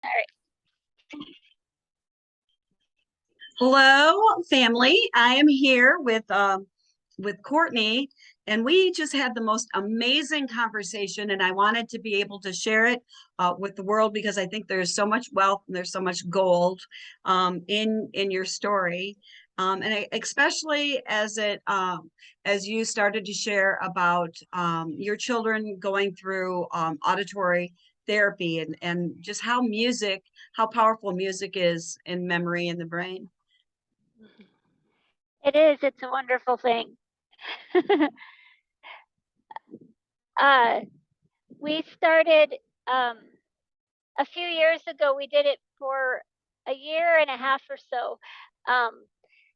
All right. Hello, family. I am here with Courtney, and we just had the most amazing conversation, and I wanted to be able to share it with the world because I think there's so much wealth and there's so much gold in your story, especially as you started to share about your children going through auditory therapy and just how powerful music is in memory in the brain. It is. It's a wonderful thing. uh, we started a few years ago. We did it for a year and a half or so.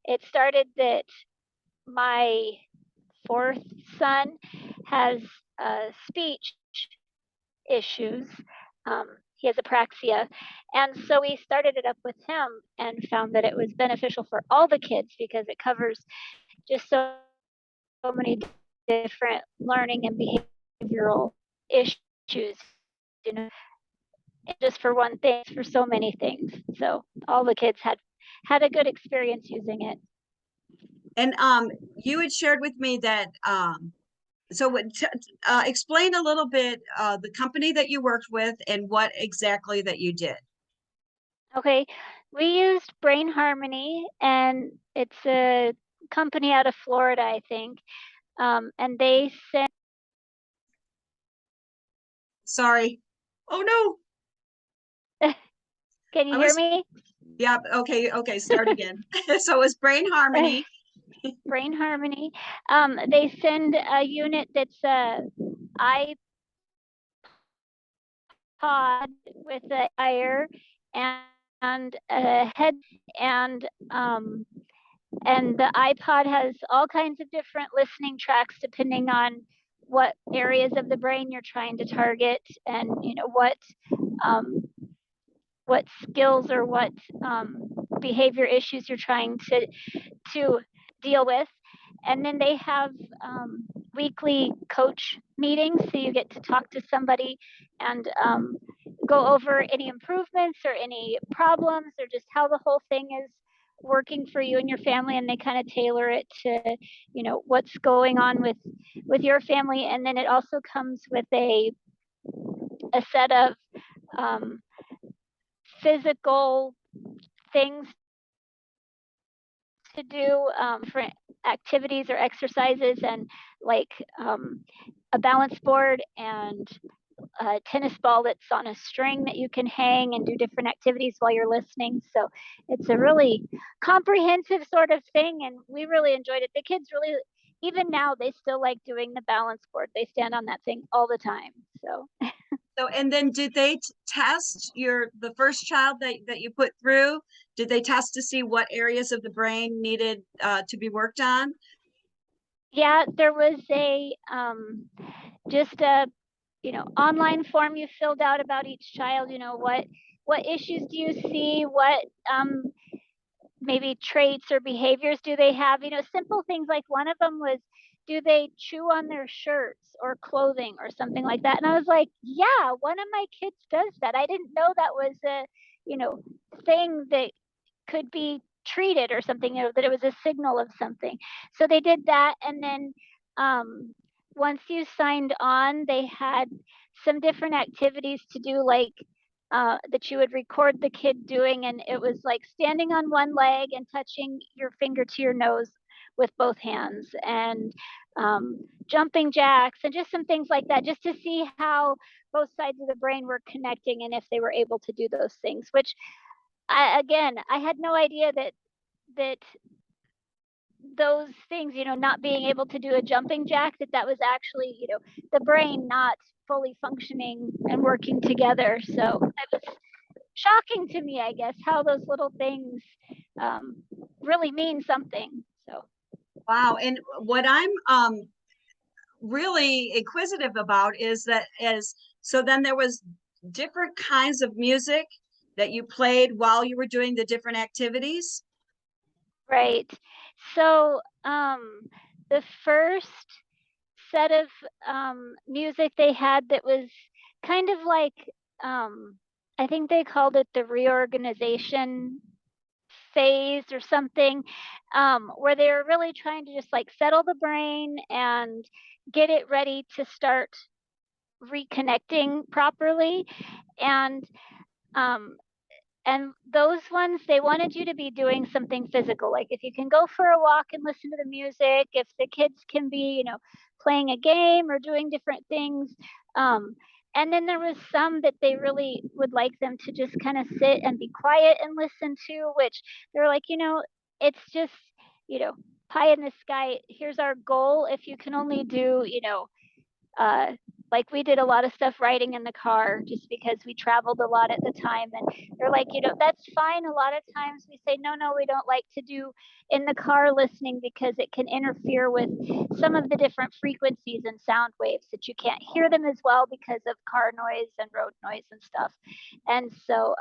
It started that my fourth son has speech issues. He has apraxia. And so we started it up with him and found that it was beneficial for all the kids because it covers just so many different learning and behavioral issues, you know, just for one thing, for so many things. So all the kids had a good experience using it. And you had shared with me that explain a little bit the company that you worked with and what exactly that you did. Okay, we used Brain Harmony, and it's a company out of Florida, I think. And they sent. Sorry. Oh no. Can you I hear was me? Yeah, okay, start again. So it's Brain Harmony. Brain Harmony. They send a unit that's a iPod with a wire and a head and and the iPod has all kinds of different listening tracks depending on what areas of the brain you're trying to target and um, what skills or what behavior issues you're trying to deal with. And then they have weekly coach meetings, so you get to talk to somebody and go over any improvements or any problems or just how the whole thing is working for you and your family, and they kind of tailor it to what's going on with your family. And then it also comes with a set of um, physical things to do, for activities or exercises, and like a balance board and a tennis ball that's on a string that you can hang and do different activities while you're listening. So it's a really comprehensive sort of thing, and we really enjoyed it. The kids really, even now, they still like doing the balance board. They stand on that thing all the time. So So, and then did they test the first child that you put through? Did they test to see what areas of the brain needed to be worked on? yeah, there was a just a online form you filled out about each child. What issues do you see? What maybe traits or behaviors do they have? Simple things like one of them was, do they chew on their shirts or clothing or something like that? And I was like, yeah, one of my kids does that. I didn't know that was a thing that could be treated or something, that it was a signal of something. So they did that. And then once you signed on, they had some different activities to do, like that you would record the kid doing. And it was like standing on one leg and touching your finger to your nose with both hands, and jumping jacks, and just some things like that, just to see how both sides of the brain were connecting and if they were able to do those things, which I had no idea that those things, not being able to do a jumping jack, that was actually, the brain not fully functioning and working together. So it was shocking to me, I guess, how those little things really mean something. So Wow. And what I'm really inquisitive about is that so then there was different kinds of music that you played while you were doing the different activities. right. So the first set of music they had, that was kind of like I think they called it the reorganization phase or something, where they were really trying to just like settle the brain and get it ready to start reconnecting properly. And um, and those ones, they wanted you to be doing something physical. Like if you can go for a walk and listen to the music, if the kids can be, playing a game or doing different things. Um, and then there was some that they really would like them to just kind of sit and be quiet and listen to, which they're like, it's just, you know, pie in the sky. Here's our goal. If you can only do, uh, like we did a lot of stuff riding in the car just because we traveled a lot at the time, and they're like, that's fine. A lot of times we say no, no, we don't like to do in the car listening because it can interfere with some of the different frequencies and sound waves that you can't hear them as well because of car noise and road noise and stuff. And so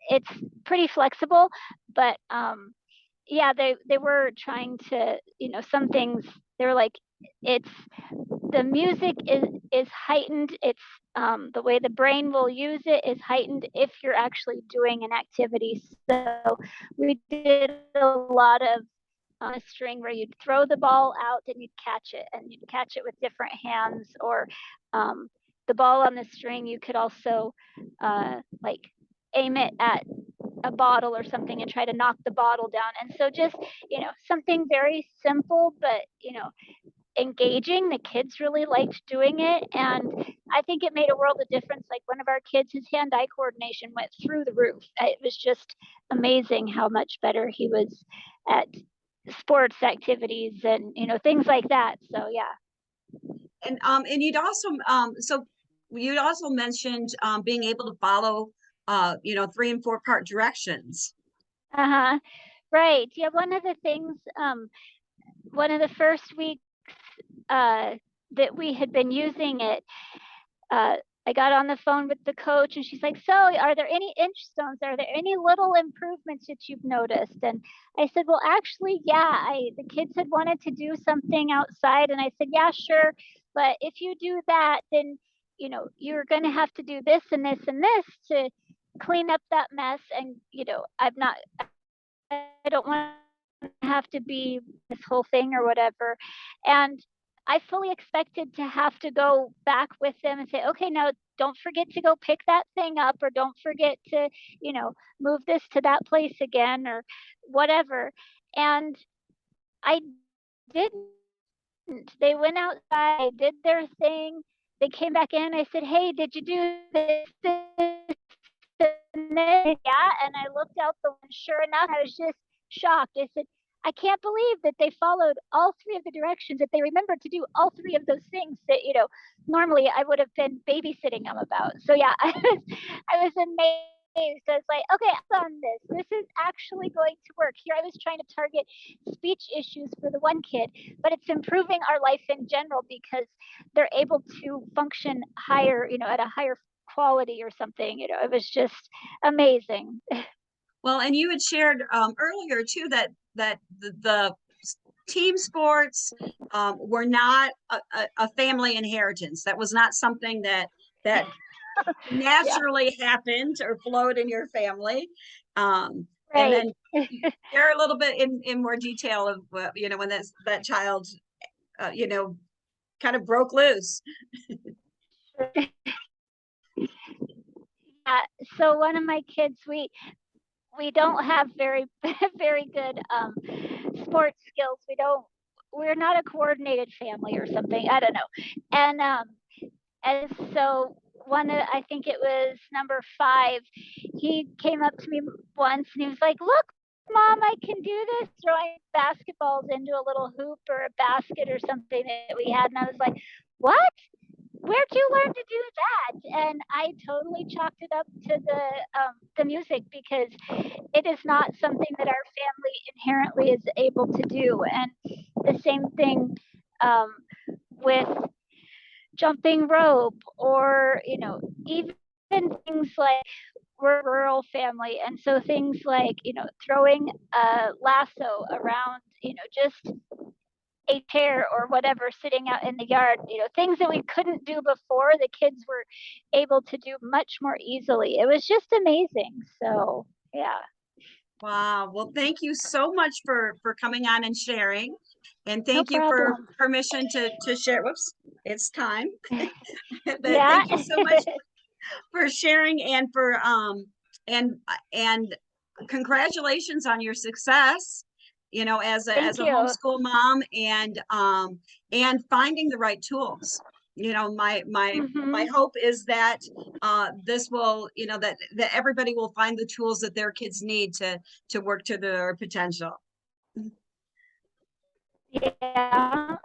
it's pretty flexible, but yeah, they were trying to, some things, they were like, it's the music is heightened. It's the way the brain will use it is heightened if you're actually doing an activity. So we did a lot of on a string where you'd throw the ball out and you'd catch it, and you'd catch it with different hands, or um, the ball on the string you could also like aim it at a bottle or something and try to knock the bottle down. And so just, something very simple, but engaging. The kids really liked doing it, and I think it made a world of difference. Like one of our kids, his hand-eye coordination went through the roof. It was just amazing how much better he was at sports activities and things like that. So yeah. And you'd also mentioned being able to follow 3 and 4 part directions. Uh-huh. Right. Yeah, one of the things, one of the first weeks uh that we had been using it, uh, I got on the phone with the coach and she's like, so are there any inch stones? Are there any little improvements that you've noticed? And I said, well, actually, yeah, the kids had wanted to do something outside. And I said, yeah, sure. But if you do that, then, you're going to have to do this and this and this to clean up that mess. And, I don't want to have to be this whole thing or whatever. And I fully expected to have to go back with them and say, okay, now don't forget to go pick that thing up, or don't forget to, move this to that place again, or whatever. And I didn't. They went outside, did their thing. They came back in. I said, hey, did you do this, and then, yeah, and I looked out the window. Sure enough, I was just shocked. I said, I can't believe that they followed all 3 of the directions, that they remembered to do all 3 of those things that, normally I would have been babysitting them about. So yeah, I was amazed. I was like, okay, I've done this. This is actually going to work. Here I was trying to target speech issues for the one kid, but it's improving our life in general because they're able to function higher, at a higher quality or something. It was just amazing. Well, and you had shared earlier too that the team sports were not a family inheritance. That was not something that Yeah, naturally happened or flowed in your family. And right. then share a little bit in more detail of when that child kind of broke loose. Yeah, so one of my kids, we don't have very very good sports skills. We're not a coordinated family or something. I don't know. And so I think it was number 5, he came up to me once and he was like, look, mom, I can do this, throwing basketballs into a little hoop or a basket or something that we had. And I was like, what? Where'd you learn to do that? And I totally chalked it up to the music, because it is not something that our family inherently is able to do. And the same thing um, with jumping rope, or even things like, we're a rural family, and so things like throwing a lasso around, just a chair or whatever sitting out in the yard, things that we couldn't do before, the kids were able to do much more easily. It was just amazing. So, yeah. Wow. Well, thank you so much for coming on and sharing. And No thank you for problem. permission to share. Whoops, it's time. Yeah. Thank you so much for sharing and for and congratulations on your success, as Thank a you. homeschool mom, and finding the right tools. My Hmm. hope is that this will, that everybody will find the tools that their kids need to work to their potential. Yeah.